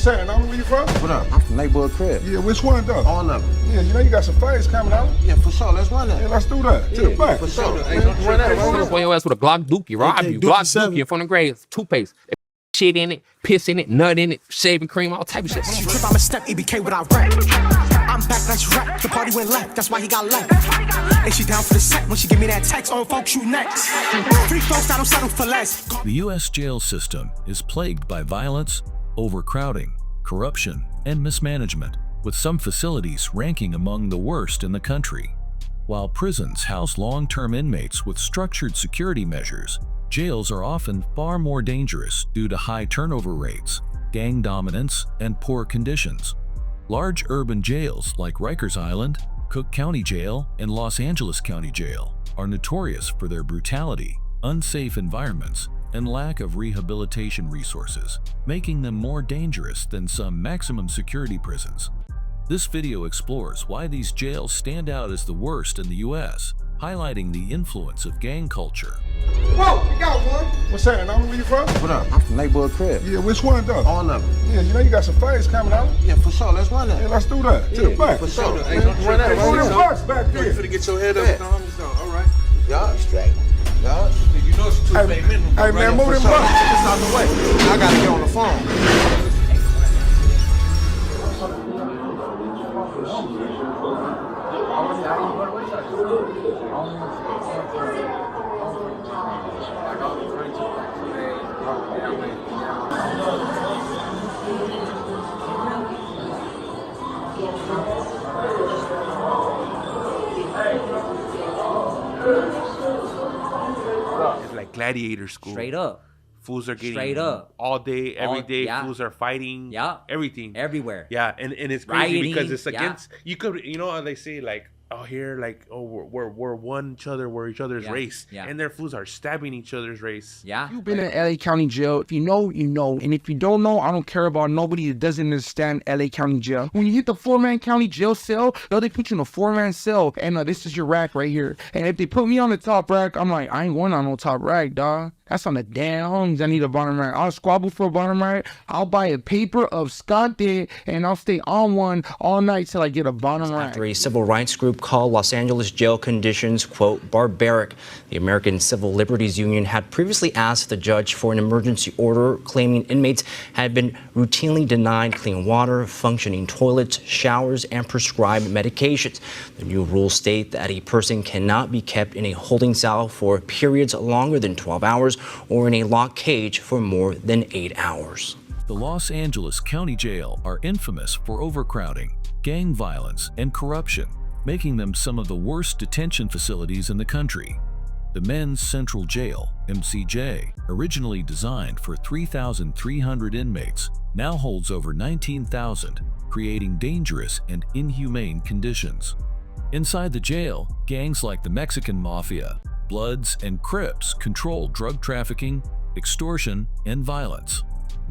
What's that? And where you from? What up? I'm from neighborhood crib. Yeah, which one though? All of them. Yeah, you know you got some fights coming out. Yeah, for sure. Let's run that. Yeah, let's do that. To the back. For sure. Hey, don't run that. Run your ass with a Glock dookie, rob you. Glock dookie in front of the grave, toothpaste. Shit in it, piss in it, nut in it, shaving cream, all type of shit. You trip, I'm a step, EBK without rap. I'm back, that's rap. The party went left, that's why he got left. And she down for the set when she give me that text. All folks, you next. Free folks, I don't settle for less. The U.S. jail system is plagued by violence, overcrowding, corruption, and mismanagement, with some facilities ranking among the worst in the country. While prisons house long-term inmates with structured security measures, jails are often far more dangerous due to high turnover rates, gang dominance, and poor conditions. Large urban jails like Rikers Island, Cook County Jail, and Los Angeles County Jail are notorious for their brutality, unsafe environments, and lack of rehabilitation resources, making them more dangerous than some maximum security prisons. This video explores why these jails stand out as the worst in the U.S., highlighting the influence of gang culture. Whoa, you got one. What's that? And where you from? What up? I'm from neighborhood crib. Yeah, which one though? All of them. Yeah, you know you got some fights coming out. Yeah, for sure. Let's run that. Yeah, let's do that. To the back. For sure. Hey, don't run that. Move them bucks back there. You finna get your head up. All right. Y'all straight. Y'all. You know it's a 2 minute minimum. Hey man, move them Check bucks. this out the way. I gotta get on the phone. It's like gladiator school. Straight up. Fools are getting Straight up. all day, every day. Yeah. Fools are fighting. Yeah. Everything. Everywhere. Yeah, and it's crazy Rioting, because it's yeah. against you could how they say like here like we're one each other, we're each other's race. Yeah. And their fools are stabbing each other's race. Yeah. You've been in LA County Jail. If you know, you know. And if you don't know, I don't care about nobody that doesn't understand LA County Jail. When you hit the 4-man county jail cell, they put you in a 4-man cell. And this is your rack right here. And if they put me on the top rack, I'm like, I ain't going on no top rack, dog. That's on the downs. I need a bottom rack. I'll squabble for a bottom rack. I'll buy a paper of Scott Day, and I'll stay on one all night till I get a bottom rack. After a civil rights group called Los Angeles jail conditions, quote, barbaric, the American Civil Liberties Union had previously asked the judge for an emergency order claiming inmates had been routinely denied clean water, functioning toilets, showers, and prescribed medications. The new rules state that a person cannot be kept in a holding cell for periods longer than 12 hours or in a locked cage for more than 8 hours. The Los Angeles County Jail are infamous for overcrowding, gang violence, and corruption, making them some of the worst detention facilities in the country. The Men's Central Jail, MCJ, originally designed for 3,300 inmates, now holds over 19,000, creating dangerous and inhumane conditions. Inside the jail, gangs like the Mexican Mafia, Bloods, and Crips control drug trafficking, extortion, and violence.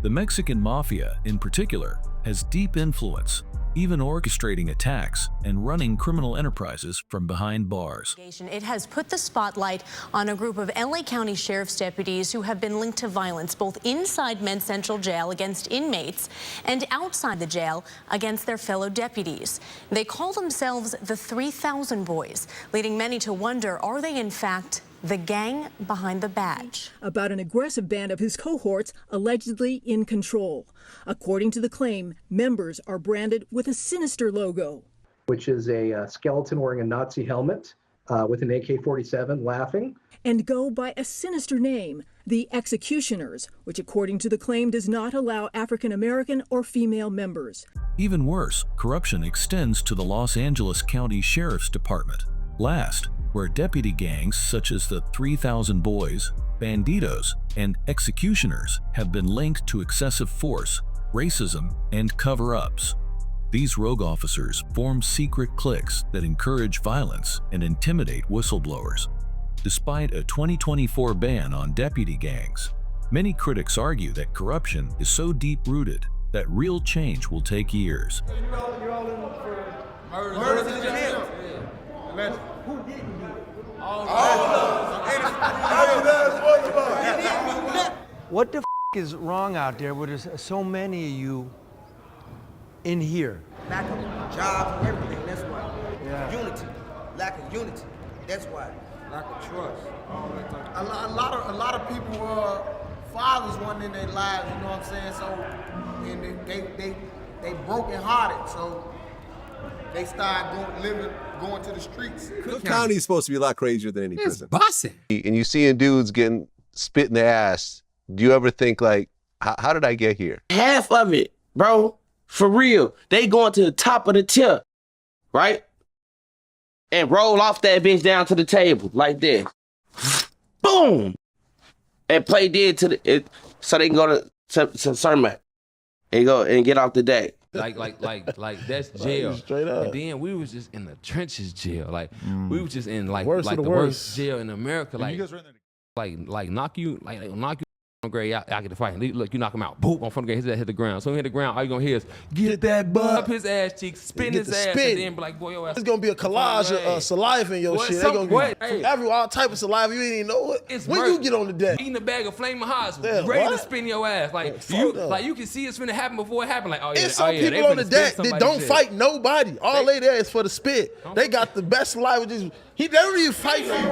The Mexican Mafia, in particular, has deep influence, even orchestrating attacks and running criminal enterprises from behind bars. It has put the spotlight on a group of LA County Sheriff's deputies who have been linked to violence both inside Men's Central Jail against inmates and outside the jail against their fellow deputies. They call themselves the 3,000 Boys, leading many to wonder, are they in fact the gang behind the badge? About an aggressive band of his cohorts allegedly in control. According to the claim, members are branded with a sinister logo, which is a skeleton wearing a Nazi helmet with an AK-47 laughing, and go by a sinister name, the Executioners, which according to the claim does not allow African American or female members. Even worse, corruption extends to the Los Angeles County Sheriff's Department. Last, where deputy gangs such as the 3,000 Boys, Banditos, and Executioners have been linked to excessive force, racism, and cover-ups. These rogue officers form secret cliques that encourage violence and intimidate whistleblowers. Despite a 2024 ban on deputy gangs, many critics argue that corruption is so deep-rooted that real change will take years. You're all in for murder in jail. Who didn't do it? All of us. What the is wrong out there where there's so many of you in here. Lack of jobs and everything, that's why. Unity, lack of unity, that's why. Lack of trust. A lot of people, fathers wasn't in their lives, you know what I'm saying? So, and they broken hearted, so they start going to the streets. Cook County is supposed to be a lot crazier than any prison. Bossing. And you seeing dudes getting spit in the ass. Do you ever think like, how did I get here? Half of it, bro, for real. They going to the top of the tip, right? And roll off that bitch down to the table like this. Boom! And play dead to the so they can go to sermon and go and get off the day. Like that's jail. Straight up. And then we was just in the trenches jail. Like we was just in like Worst the of the worst jail in America. And Like you guys were in there like knock you on grade out get the fight. Look, you knock him out. Boop on front of the grade. His ass hit the ground. So he hit the ground. All you gonna hear is get that butt up his ass cheeks, spin his ass, and then be like, boy, your ass. It's gonna be a collage of saliva in your What? shit. They Some- gonna what? be Hey. from all type of saliva. You ain't even know it. It's When murder. you get on the deck, Eating a bag of flaming hots, Yeah, ready what? to spin your ass. Like you can see it's finna happen before it happen. Like, oh yeah, it's some they people on the finna spin deck that somebody's don't shit. fight nobody. All they there is for the spit. They got the best saliva. They don't even fight for you.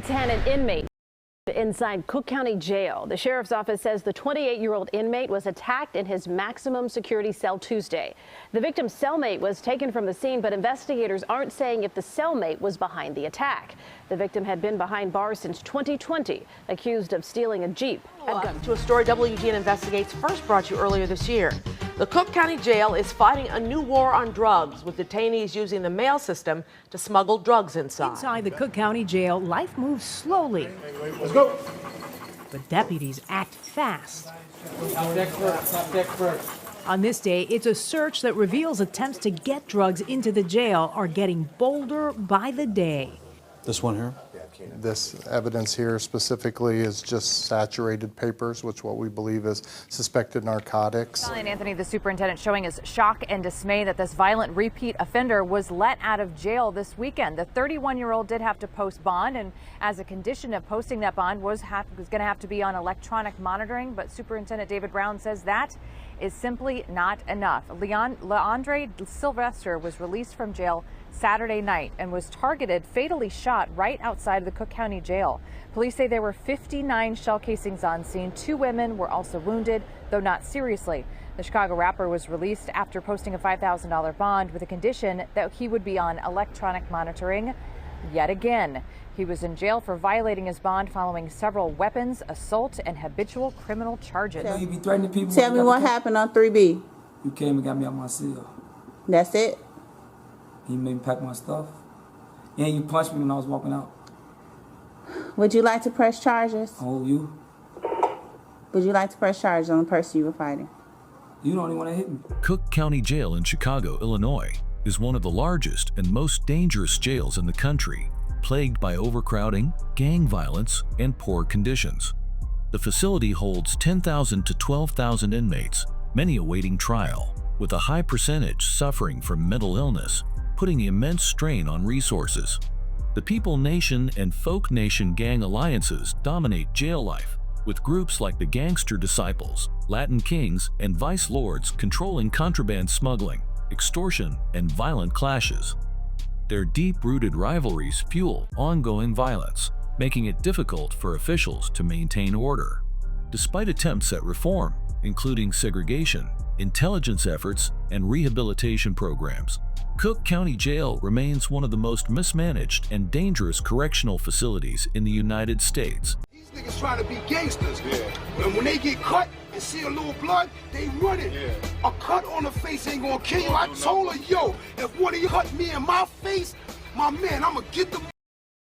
An inmate inside Cook County Jail. The sheriff's office says the 28-year-old inmate was attacked in his maximum security cell Tuesday. The victim's cellmate was taken from the scene, but investigators aren't saying if the cellmate was behind the attack. The victim had been behind bars since 2020, accused of stealing a Jeep. To a story WGN Investigates first brought you earlier this year. The Cook County Jail is fighting a new war on drugs, with detainees using the mail system to smuggle drugs inside. Inside the Cook County Jail, life moves slowly. Let's go. But deputies act fast. Top deck first. On this day, it's a search that reveals attempts to get drugs into the jail are getting bolder by the day. This one here? This evidence here specifically is just saturated papers, which what we believe is suspected narcotics. And Anthony, the superintendent, showing his shock and dismay that this violent repeat offender was let out of jail this weekend. The 31-year-old did have to post bond, and as a condition of posting that bond was going to have to be on electronic monitoring. But Superintendent David Brown says that is simply not enough. Leandre Sylvester was released from jail Saturday night and was fatally shot right outside of the Cook County Jail. Police say there were 59 shell casings on scene. 2 women were also wounded, though not seriously. The Chicago rapper was released after posting a $5,000 bond with a condition that he would be on electronic monitoring yet again. He was in jail for violating his bond following several weapons, assault, and habitual criminal charges. You be threatening people. Tell me what happened on 3B. You came and got me out my cell. That's it? You made me pack my stuff. And you punched me when I was walking out. Would you like to press charges? Oh, you? Would you like to press charges on the person you were fighting? You don't even want to hit me. Cook County Jail in Chicago, Illinois, is one of the largest and most dangerous jails in the country, plagued by overcrowding, gang violence, and poor conditions. The facility holds 10,000 to 12,000 inmates, many awaiting trial, with a high percentage suffering from mental illness, putting immense strain on resources. The People Nation and Folk Nation gang alliances dominate jail life, with groups like the Gangster Disciples, Latin Kings, and Vice Lords controlling contraband smuggling, extortion, and violent clashes. Their deep-rooted rivalries fuel ongoing violence, making it difficult for officials to maintain order. Despite attempts at reform, including segregation, intelligence efforts, and rehabilitation programs, Cook County Jail remains one of the most mismanaged and dangerous correctional facilities in the United States. These niggas trying to be gangsters. And when they get cut and see a little blood, they run it. A cut on the face ain't gonna kill you. I told her, yo, if one of you cut me in my face, my man, I'ma get the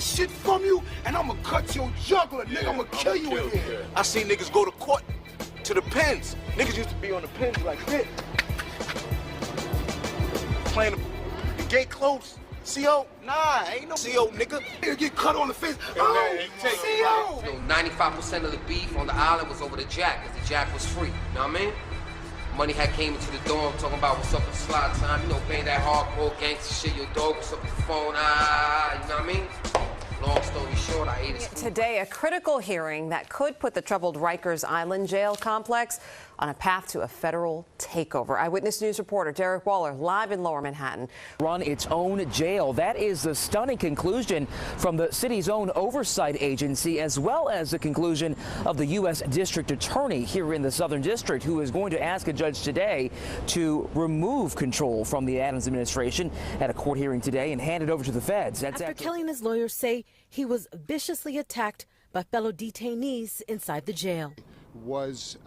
shit from you and I'ma cut your jugular, nigga. I'ma kill you in here. I see niggas go to court to the pens. Niggas used to be on the pens like this. Playing the gate close. CO? Nah, ain't no CO, nigga. Nigga get cut on the face. Oh, CO! 95% of the beef on the island was over the jack, because the jack was free. You know what I mean? Money had came into the dorm talking about what's up with slot time, you know, paying that hardcore gangster shit, your dog, what's up with the phone, you know what I mean? Long story short, I ate it. Today, a critical hearing that could put the troubled Rikers Island jail complex on a path to a federal takeover. Eyewitness News reporter Derek Waller live in Lower Manhattan. Run its own jail. That is the stunning conclusion from the city's own oversight agency, as well as the conclusion of the U.S. District Attorney here in the Southern District, who is going to ask a judge today to remove control from the Adams administration at a court hearing today and hand it over to the feds. That's after Kelly and his lawyers say he was viciously attacked by fellow detainees inside the jail. Was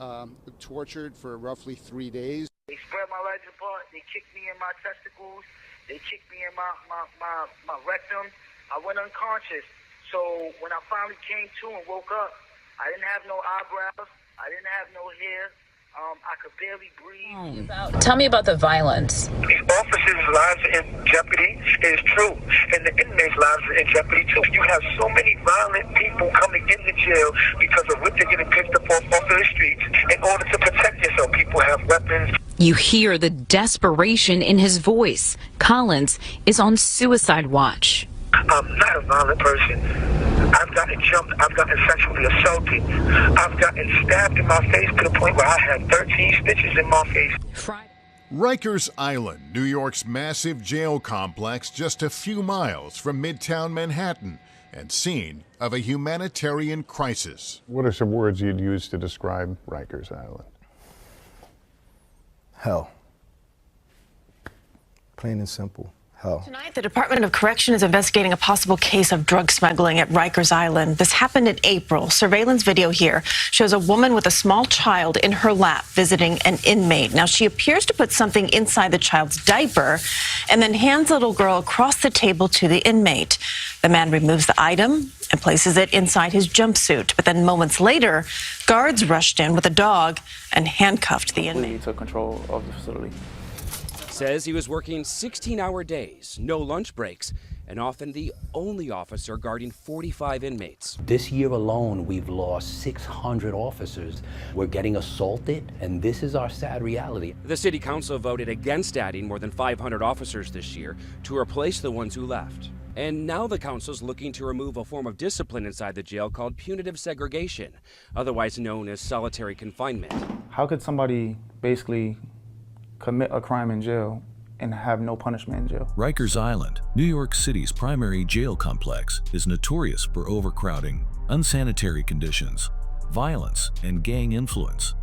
tortured for roughly 3 days. They spread my legs apart, they kicked me in my testicles, they kicked me in my rectum. I went unconscious. So when I finally came to and woke up, I didn't have no eyebrows, I didn't have no hair, I could barely breathe. Tell me about the violence. These officers' lives are in jeopardy. It is true. And the inmates' lives are in jeopardy too. You have so many violent people coming in the jail because of what they're getting picked up off of the streets in order to protect yourself. People have weapons. You hear the desperation in his voice. Collins is on suicide watch. I'm not a violent person. I've gotten jumped. I've gotten sexually assaulted. I've gotten stabbed in my face to the point where I had 13 stitches in my face. Rikers Island, New York's massive jail complex, just a few miles from Midtown Manhattan, and scene of a humanitarian crisis. What are some words you'd use to describe Rikers Island? Hell. Plain and simple. Hell. Tonight, the Department of Correction is investigating a possible case of drug smuggling at Rikers Island. This happened in April. Surveillance video here shows a woman with a small child in her lap visiting an inmate. Now, she appears to put something inside the child's diaper and then hands the little girl across the table to the inmate. The man removes the item and places it inside his jumpsuit. But then moments later, guards rushed in with a dog and handcuffed the inmate. We took control of the facility. Says he was working 16-hour days, no lunch breaks, and often the only officer guarding 45 inmates. This year alone, we've lost 600 officers. We're getting assaulted, and this is our sad reality. The city council voted against adding more than 500 officers this year to replace the ones who left. And now the council's looking to remove a form of discipline inside the jail called punitive segregation, otherwise known as solitary confinement. How could somebody basically commit a crime in jail and have no punishment in jail? Rikers Island, New York City's primary jail complex, is notorious for overcrowding, unsanitary conditions, violence, and gang influence.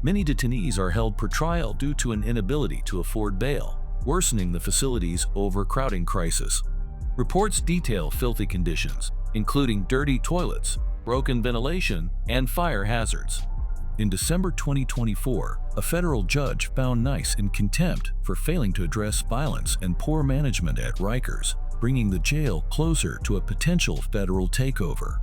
Many detainees are held per trial due to an inability to afford bail, worsening the facility's overcrowding crisis. Reports detail filthy conditions, including dirty toilets, broken ventilation, and fire hazards. In December 2024, a federal judge found NICE in contempt for failing to address violence and poor management at Rikers, bringing the jail closer to a potential federal takeover.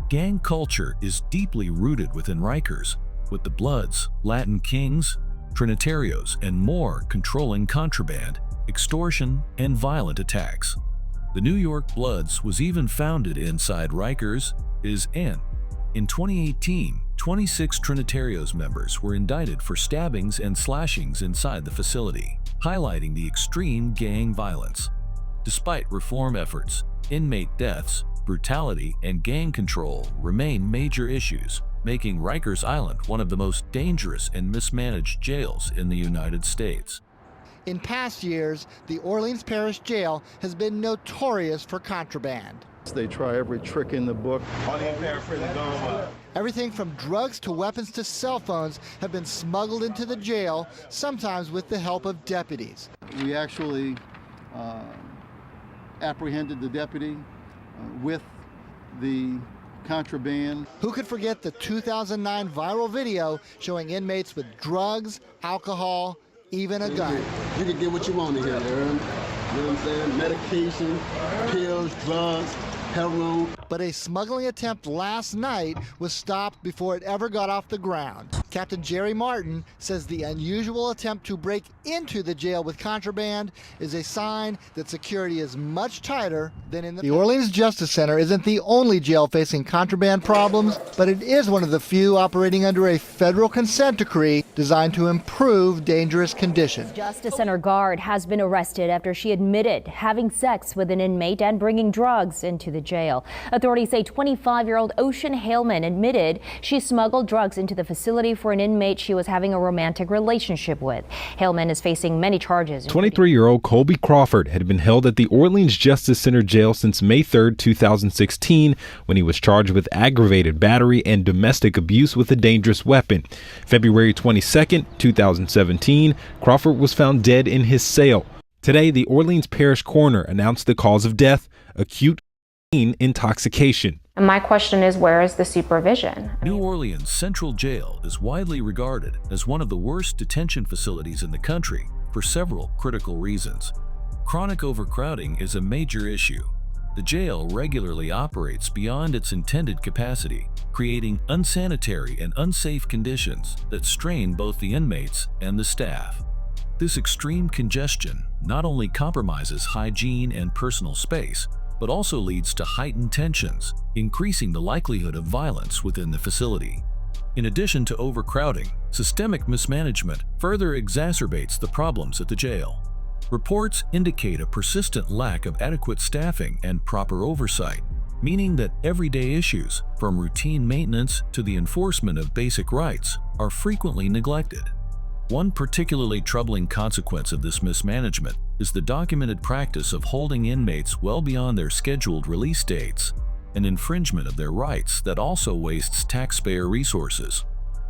Gang culture is deeply rooted within Rikers, with the Bloods, Latin Kings, Trinitarios, and more controlling contraband, extortion, and violent attacks. The New York Bloods was even founded inside Rikers Island. In 2018, 26 Trinitarios members were indicted for stabbings and slashings inside the facility, highlighting the extreme gang violence. Despite reform efforts, inmate deaths, brutality, and gang control remain major issues, making Rikers Island one of the most dangerous and mismanaged jails in the United States. In past years, the Orleans Parish Jail has been notorious for contraband. They try every trick in the book. Everything from drugs to weapons to cell phones have been smuggled into the jail, sometimes with the help of deputies. We actually apprehended the deputy with the contraband. Who could forget the 2009 viral video showing inmates with drugs, alcohol, even a gun? You can get what you want in here, Aaron. You know what I'm saying? Medication, pills, drugs, heroin. but a smuggling attempt last night was stopped before it ever got off the ground. Captain Jerry Martin says the unusual attempt to break into the jail with contraband is a sign that security is much tighter than in the Orleans Justice Center isn't the only jail facing contraband problems, but it is one of the few operating under a federal consent decree designed to improve dangerous conditions. Justice Center guard has been arrested after she admitted having sex with an inmate and bringing drugs into the jail. Authorities say 25-year-old Ocean Haleman admitted she smuggled drugs into the facility for an inmate she was having a romantic relationship with. Haleman is facing many charges. 23-year-old Colby Crawford had been held at the Orleans Justice Center jail since May 3, 2016, when he was charged with aggravated battery and domestic abuse with a dangerous weapon. February 22, 2017, Crawford was found dead in his cell. Today, the Orleans Parish coroner announced the cause of death: acute intoxication. And my question is, where is the supervision? New Orleans Central Jail is widely regarded as one of the worst detention facilities in the country for several critical reasons. Chronic overcrowding is a major issue. The jail regularly operates beyond its intended capacity, creating unsanitary and unsafe conditions that strain both the inmates and the staff. This extreme congestion not only compromises hygiene and personal space, but also leads to heightened tensions, increasing the likelihood of violence within the facility. In addition to overcrowding, systemic mismanagement further exacerbates the problems at the jail. Reports indicate a persistent lack of adequate staffing and proper oversight, meaning that everyday issues, from routine maintenance to the enforcement of basic rights, are frequently neglected. One particularly troubling consequence of this mismanagement is the documented practice of holding inmates well beyond their scheduled release dates, an infringement of their rights that also wastes taxpayer resources.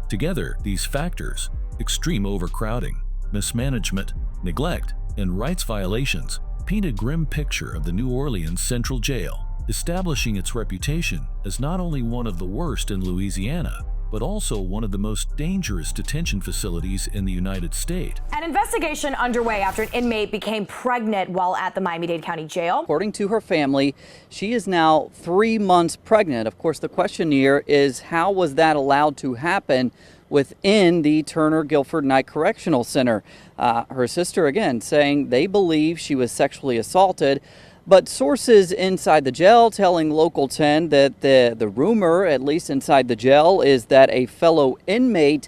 Together, these factors, extreme overcrowding, mismanagement, neglect, and rights violations, paint a grim picture of the New Orleans Central Jail, establishing its reputation as not only one of the worst in Louisiana, but also one of the most dangerous detention facilities in the United States. An investigation underway after an inmate became pregnant while at the Miami-Dade County Jail. According to her family, she is now 3 months pregnant. Of course, the question here is, how was that allowed to happen within the Turner Guilford Night Correctional Center? Her sister, again, saying they believe she was sexually assaulted. But sources inside the jail telling Local 10 that the rumor, at least inside the jail, is that a fellow inmate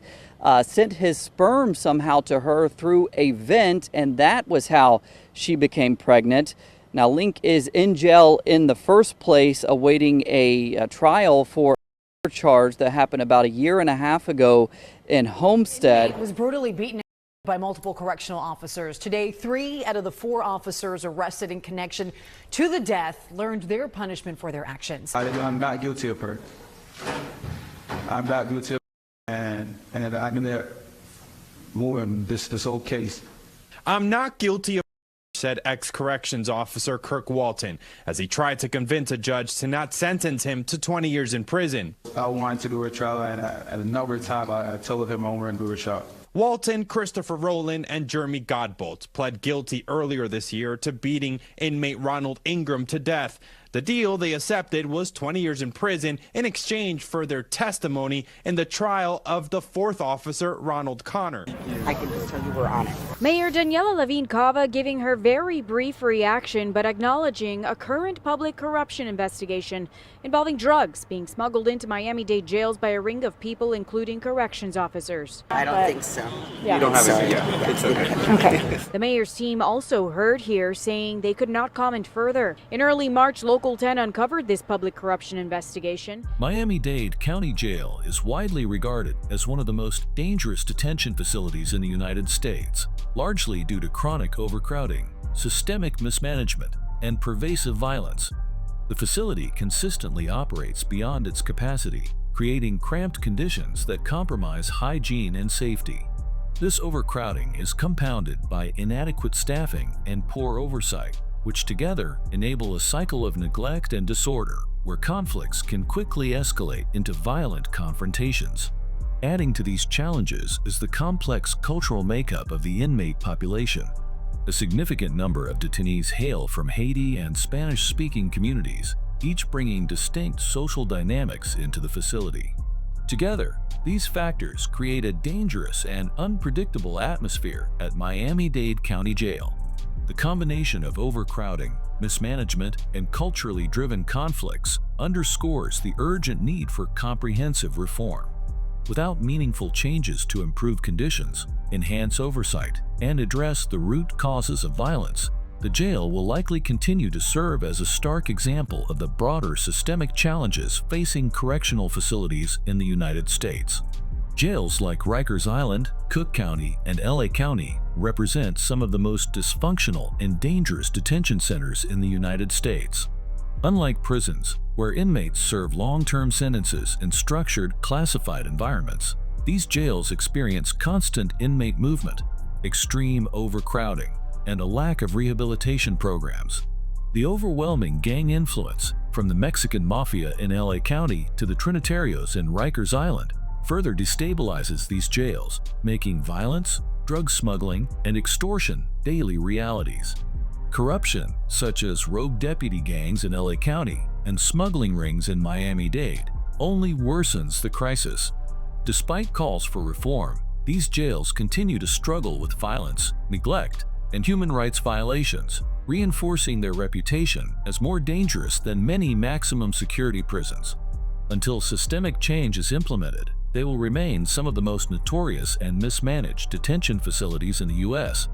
sent his sperm somehow to her through a vent, and that was how she became pregnant. Now, Link is in jail in the first place, awaiting a trial for a charge that happened about 1.5 years ago in Homestead. He was brutally beaten by multiple correctional officers. Today, 3 out of the 4 officers arrested in connection to the death learned their punishment for their actions. I'm not guilty of her. I'm not guilty of her, and I'm there moving this whole case. I'm not guilty of her, said ex-corrections officer Kirk Walton, as he tried to convince a judge to not sentence him to 20 years in prison. I wanted to do a trial, and at a number of times I told him I wanted to do a trial. Walton, Christopher Rowland, and Jeremy Godbolt pled guilty earlier this year to beating inmate Ronald Ingram to death. The deal they accepted was 20 years in prison in exchange for their testimony in the trial of the 4th officer, Ronald Connor. I can just tell you we're on it. Mayor Daniela Levine Cava giving her very brief reaction, but acknowledging a current public corruption investigation involving drugs being smuggled into Miami-Dade jails by a ring of people, including corrections officers. I don't think so. Yeah. You don't have it yet. It's okay. Okay. The mayor's team also heard here, saying they could not comment further. In early March, Local 10 uncovered this public corruption investigation. Miami-Dade County Jail is widely regarded as one of the most dangerous detention facilities in the United States, largely due to chronic overcrowding, systemic mismanagement, and pervasive violence. The facility consistently operates beyond its capacity, creating cramped conditions that compromise hygiene and safety. This overcrowding is compounded by inadequate staffing and poor oversight, which together enable a cycle of neglect and disorder where conflicts can quickly escalate into violent confrontations. Adding to these challenges is the complex cultural makeup of the inmate population. A significant number of detainees hail from Haiti and Spanish-speaking communities, each bringing distinct social dynamics into the facility. Together, these factors create a dangerous and unpredictable atmosphere at Miami-Dade County Jail. The combination of overcrowding, mismanagement, and culturally driven conflicts underscores the urgent need for comprehensive reform. Without meaningful changes to improve conditions, enhance oversight, and address the root causes of violence, the jail will likely continue to serve as a stark example of the broader systemic challenges facing correctional facilities in the United States. Jails like Rikers Island, Cook County, and LA County represent some of the most dysfunctional and dangerous detention centers in the United States. Unlike prisons, where inmates serve long-term sentences in structured, classified environments, these jails experience constant inmate movement, extreme overcrowding, and a lack of rehabilitation programs. The overwhelming gang influence, from the Mexican Mafia in LA County to the Trinitarios in Rikers Island, further destabilizes these jails, making violence, drug smuggling, and extortion daily realities. Corruption, such as rogue deputy gangs in LA County and smuggling rings in Miami-Dade, only worsens the crisis. Despite calls for reform, these jails continue to struggle with violence, neglect, and human rights violations, reinforcing their reputation as more dangerous than many maximum security prisons. Until systemic change is implemented, they will remain some of the most notorious and mismanaged detention facilities in the U.S.,